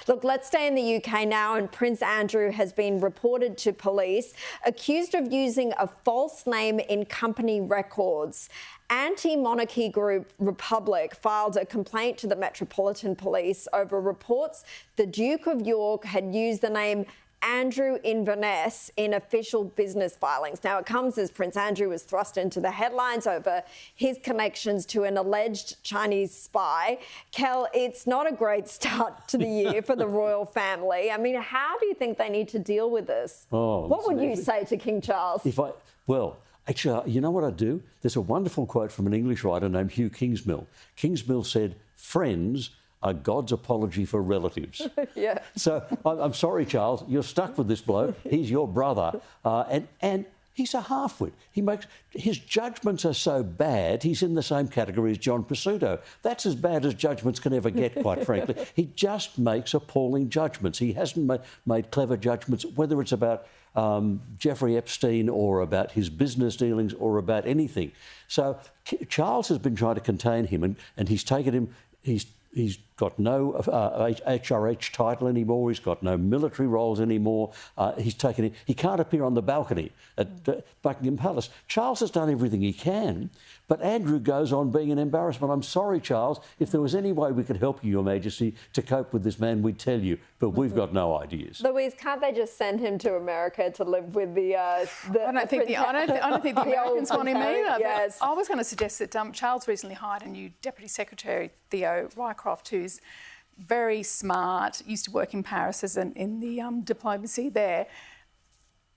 Look, let's stay in the UK now, and Prince Andrew has been reported to police, accused of using a false name in company records. Anti-monarchy group Republic filed a complaint to the Metropolitan Police over reports the Duke of York had used the name Andrew Inverness in official business filings. Now, it comes as Prince Andrew was thrust into the headlines over his connections to an alleged Chinese spy. Kel, it's not a great start to the year for the royal family. I mean, how do you think they need to deal with this? What would you say to King Charles? Well, actually, you know what I do? There's a wonderful quote from an English writer named Hugh Kingsmill. Kingsmill said, "Friends are God's apology for relatives." Yeah. So I'm sorry, Charles, you're stuck with this bloke. He's your brother, and he's a halfwit. His judgments are so bad. He's in the same category as John Pursuto. That's as bad as judgments can ever get, quite frankly. He just makes appalling judgments. He hasn't made clever judgments, whether it's about Jeffrey Epstein or about his business dealings or about anything. So Charles has been trying to contain him, and he's taken him. He's got no HRH title anymore. He's got no military roles anymore. He can't appear on the balcony at Buckingham Palace. Charles has done everything he can, but Andrew goes on being an embarrassment. I'm sorry, Charles. If there was any way we could help you, Your Majesty, to cope with this man, we'd tell you. But we've got no ideas. Louise, can't they just send him to America to live with the I don't think the Americans want him either. Yes. I was going to suggest that Charles recently hired a new Deputy Secretary, Theo Rycroft, who's very smart, used to work in Paris as in the diplomacy there.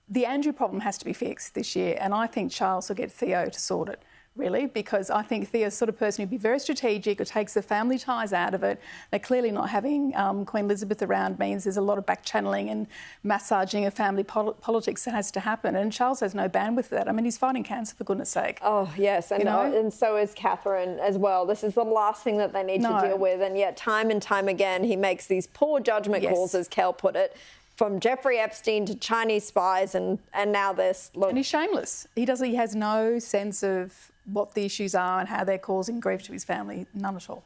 The Andrew problem has to be fixed this year, and I think Charles will get Theo to sort it, really, because I think Theo's the sort of person who'd be very strategic, who takes the family ties out of it. They're clearly not having Queen Elizabeth around means there's a lot of back-channeling and massaging of family politics that has to happen, and Charles has no bandwidth for that. I mean, he's fighting cancer, for goodness sake. Oh, yes, and so is Catherine as well. This is the last thing that they need to deal with, and yet time and time again he makes these poor judgment calls, as Kel put it, from Jeffrey Epstein to Chinese spies, and now this. Look. And he's shameless. He has no sense of what the issues are and how they're causing grief to his family. None at all.